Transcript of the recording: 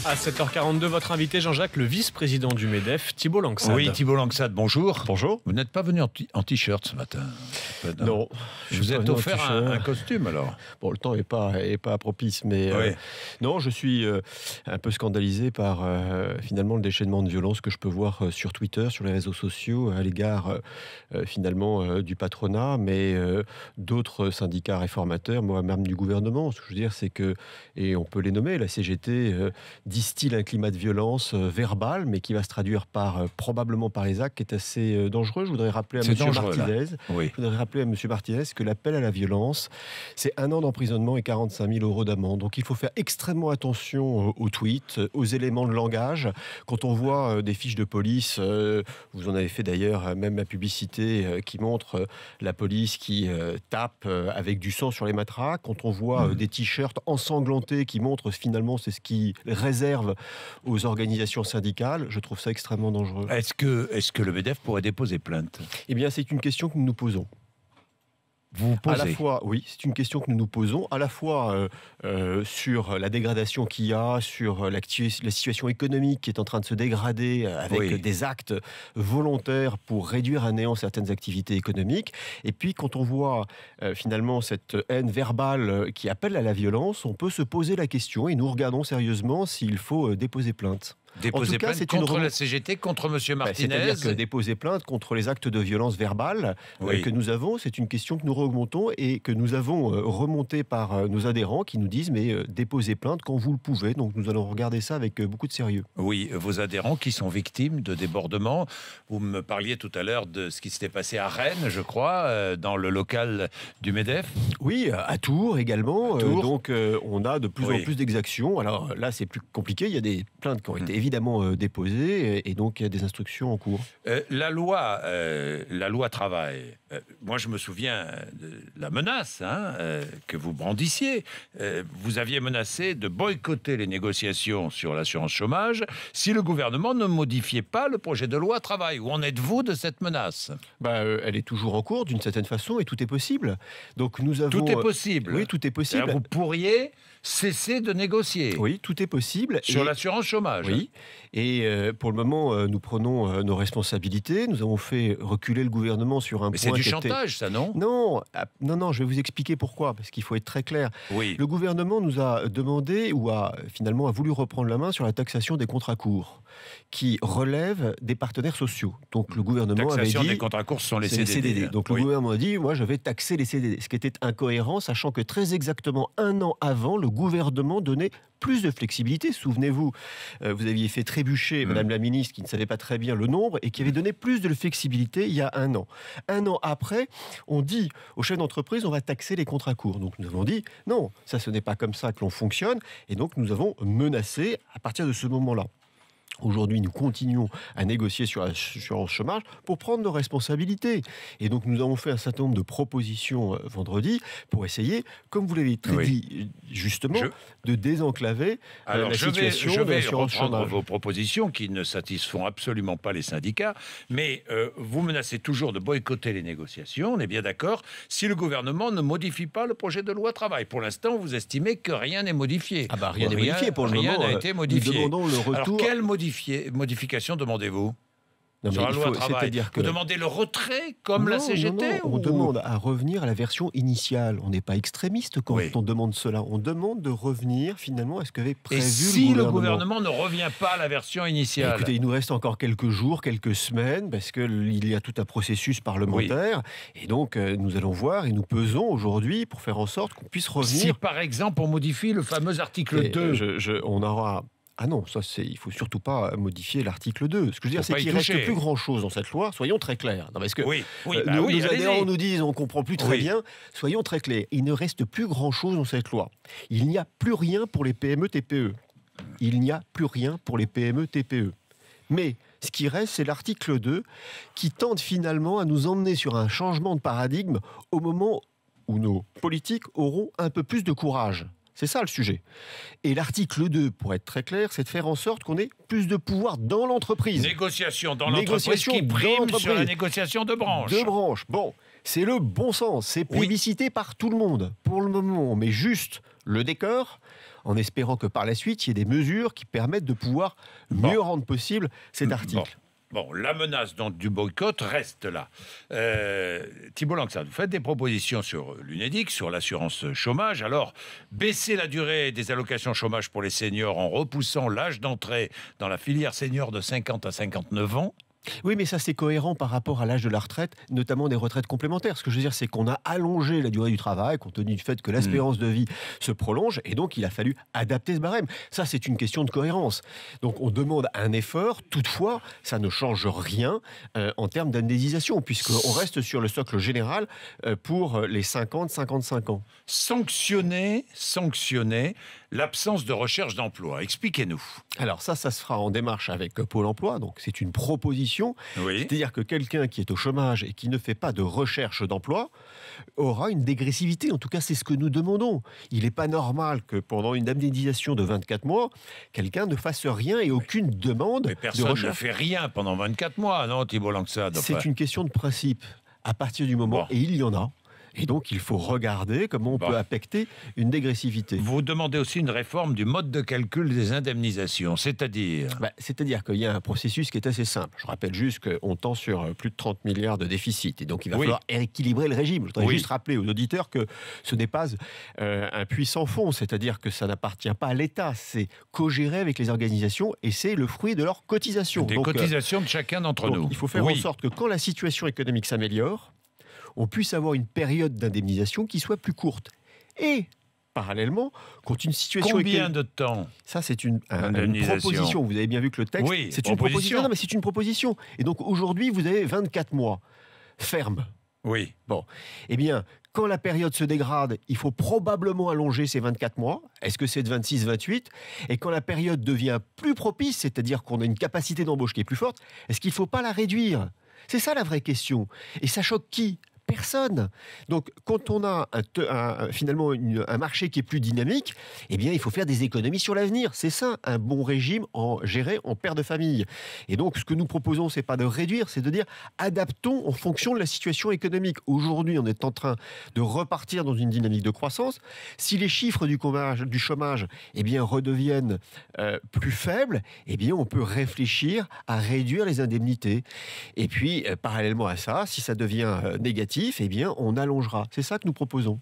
À 7h42, votre invité Jean-Jacques, le vice-président du MEDEF, Thibault Langsade. Oui, Thibault Langsade, bonjour. Bonjour. Vous n'êtes pas venu en t-shirt ce matin? Non. Je vous êtes offert un costume alors? Bon, le temps n'est pas propice, mais Oui. non, je suis un peu scandalisé par finalement le déchaînement de violence que je peux voir sur Twitter, sur les réseaux sociaux, à l'égard finalement du patronat, mais d'autres syndicats réformateurs, moi même du gouvernement. Ce que je veux dire, c'est que, et on peut les nommer, la CGT distille un climat de violence verbale, mais qui va se traduire probablement par les actes, qui est assez dangereux. Je voudrais rappeler à M. Martinez, oui. Je voudrais rappeler à M. Martinez que l'appel à la violence, c'est 1 an d'emprisonnement et 45 000 € d'amende. Donc il faut faire extrêmement attention aux tweets, aux éléments de langage. Quand on voit des fiches de police, vous en avez fait d'ailleurs même la publicité qui montre la police qui tape avec du sang sur les matraques. Quand on voit des t-shirts ensanglantés qui montrent finalement c'est ce qui réserve aux organisations syndicales, je trouve ça extrêmement dangereux. Est-ce que le MEDEF pourrait déposer plainte? Eh bien, c'est une question que nous nous posons. Vous vous posez? À la fois, oui, c'est une question que nous nous posons, à la fois sur la dégradation qu'il y a, sur la situation économique qui est en train de se dégrader avec des actes volontaires pour réduire à néant certaines activités économiques. Et puis, quand on voit finalement cette haine verbale qui appelle à la violence, on peut se poser la question et nous regardons sérieusement s'il faut déposer plainte. Déposer plainte contre la CGT, contre M. Martinez. C'est-à-dire que déposer plainte contre les actes de violence verbale que nous avons, c'est une question que nous remontons et que nous avons remontée par nos adhérents qui nous disent mais déposez plainte quand vous le pouvez. Donc nous allons regarder ça avec beaucoup de sérieux. Oui, vos adhérents qui sont victimes de débordements. Vous me parliez tout à l'heure de ce qui s'était passé à Rennes, je crois, dans le local du MEDEF. Oui, à Tours également. À Tours. Donc on a de plus en plus d'exactions. Alors là, c'est plus compliqué. Il y a des plaintes qui ont été évidemment déposées et donc il y a des instructions en cours. La loi travail, moi je me souviens de la menace que vous brandissiez. Vous aviez menacé de boycotter les négociations sur l'assurance chômage si le gouvernement ne modifiait pas le projet de loi travail. Où en êtes-vous de cette menace? Elle est toujours en cours d'une certaine façon et tout est possible. Donc nous avons... Tout est possible? Oui, tout est possible. Vous pourriez cesser de négocier? Oui, tout est possible. Sur l'assurance chômage? Oui. Et pour le moment, nous prenons nos responsabilités. Nous avons fait reculer le gouvernement sur un point. Mais c'est du chantage, ça, non? Non, je vais vous expliquer pourquoi, parce qu'il faut être très clair. Oui. Le gouvernement nous a demandé, ou a voulu reprendre la main sur la taxation des contrats courts, qui relève des partenaires sociaux. Donc le gouvernement avait dit... des contrats courts, ce sont les CDD. Donc le gouvernement a dit, moi je vais taxer les CDD. Ce qui était incohérent, sachant que très exactement 1 an avant, le gouvernement donnait plus de flexibilité. Souvenez-vous, vous aviez fait trébucher Madame la ministre qui ne savait pas très bien le nombre et qui avait donné plus de flexibilité il y a 1 an. 1 an après, on dit aux chefs d'entreprise, on va taxer les contrats courts. Donc nous avons dit, non, ça ce n'est pas comme ça que l'on fonctionne. Et donc nous avons menacé à partir de ce moment-là. Aujourd'hui, nous continuons à négocier sur l'assurance chômage pour prendre nos responsabilités. Et donc, nous avons fait un certain nombre de propositions vendredi pour essayer, comme vous l'avez très dit justement, de désenclaver la situation de l'assurance chômage. Je vais reprendre vos propositions qui ne satisfont absolument pas les syndicats, mais vous menacez toujours de boycotter les négociations, on est bien d'accord, si le gouvernement ne modifie pas le projet de loi travail. Pour l'instant, vous estimez que rien n'est modifié. Rien n'est modifié pour le moment. Rien n'a été modifié. Nous demandons le retour... Alors, quelle modification demandez-vous? Sur la loi travail. Vous demandez le retrait comme la CGT? On demande à revenir à la version initiale. On n'est pas extrémiste quand on demande cela. On demande de revenir finalement à ce qu'avait prévu le gouvernement. Et si le gouvernement ne revient pas à la version initiale? Écoutez, il nous reste encore quelques jours, quelques semaines, parce qu'il y a tout un processus parlementaire. Et donc, nous allons voir et nous pesons aujourd'hui pour faire en sorte qu'on puisse revenir... Si, par exemple, on modifie le fameux article 2... on aura... Ah non, il faut surtout pas modifier l'article 2. Ce que je veux dire, c'est qu'il ne reste plus grand-chose dans cette loi. Soyons très clairs. Non, parce que nos adhérents nous disent, on ne comprend plus très bien. Soyons très clairs. Il ne reste plus grand-chose dans cette loi. Il n'y a plus rien pour les PME-TPE. Il n'y a plus rien pour les PME-TPE. Mais ce qui reste, c'est l'article 2 qui tente finalement à nous emmener sur un changement de paradigme au moment où nos politiques auront un peu plus de courage. C'est ça le sujet. Et l'article 2, pour être très clair, c'est de faire en sorte qu'on ait plus de pouvoir dans l'entreprise. Négociation dans l'entreprise qui prime sur la négociation de branche. De branche. Bon, c'est le bon sens. C'est plébiscité par tout le monde. Pour le moment, on met juste le décor en espérant que par la suite, il y ait des mesures qui permettent de pouvoir mieux rendre possible cet article. Bon, la menace donc, du boycott reste là. Thibault Langsat, vous faites des propositions sur l'UNEDIC, sur l'assurance chômage. Alors, baisser la durée des allocations chômage pour les seniors en repoussant l'âge d'entrée dans la filière senior de 50 à 59 ans. Oui, mais ça, c'est cohérent par rapport à l'âge de la retraite, notamment des retraites complémentaires. Ce que je veux dire, c'est qu'on a allongé la durée du travail, compte tenu du fait que l'espérance de vie se prolonge, et donc il a fallu adapter ce barème. Ça, c'est une question de cohérence. Donc, on demande un effort. Toutefois, ça ne change rien en termes d'indemnisation, puisqu'on reste sur le socle général pour les 50-55 ans. Sanctionner l'absence de recherche d'emploi. Expliquez-nous. Alors ça se fera en démarche avec Pôle emploi, donc c'est une proposition. Oui. C'est-à-dire que quelqu'un qui est au chômage et qui ne fait pas de recherche d'emploi aura une dégressivité. En tout cas, c'est ce que nous demandons. Il n'est pas normal que pendant une indemnisation de 24 mois, quelqu'un ne fasse rien et aucune demande Mais de personne recherche. ne fait rien pendant 24 mois, non, Thibault Langsat? C'est une question de principe. À partir du moment, et il y en a, et donc, il faut regarder comment on peut affecter une dégressivité. Vous demandez aussi une réforme du mode de calcul des indemnisations, c'est-à-dire C'est-à-dire qu'il y a un processus qui est assez simple. Je rappelle juste qu'on tend sur plus de 30 milliards de déficit. Et donc, il va falloir équilibrer le régime. Je voudrais juste rappeler aux auditeurs que ce n'est pas un puits sans fond. C'est-à-dire que ça n'appartient pas à l'État. C'est co-géré avec les organisations et c'est le fruit de leurs cotisations. Des cotisations de chacun d'entre nous. Il faut faire en sorte que quand la situation économique s'améliore, on puisse avoir une période d'indemnisation qui soit plus courte. Et, parallèlement, quand une situation... Combien de temps? Ça, c'est une proposition. Vous avez bien vu que le texte... Oui, c'est une proposition. Non, mais c'est une proposition. Et donc, aujourd'hui, vous avez 24 mois fermes. Oui. Bon. Eh bien, quand la période se dégrade, il faut probablement allonger ces 24 mois. Est-ce que c'est de 26, 28? Et quand la période devient plus propice, c'est-à-dire qu'on a une capacité d'embauche qui est plus forte, est-ce qu'il ne faut pas la réduire? C'est ça la vraie question. Et ça choque qui? Personne. Donc, quand on a finalement un marché qui est plus dynamique, eh bien, il faut faire des économies sur l'avenir. C'est ça, un bon régime géré en père de famille. Et donc, ce que nous proposons, c'est pas de réduire, c'est de dire adaptons en fonction de la situation économique. Aujourd'hui, on est en train de repartir dans une dynamique de croissance. Si les chiffres du chômage eh bien, redeviennent plus faibles, eh bien, on peut réfléchir à réduire les indemnités. Et puis, parallèlement à ça, si ça devient négatif, eh bien, on allongera. C'est ça que nous proposons.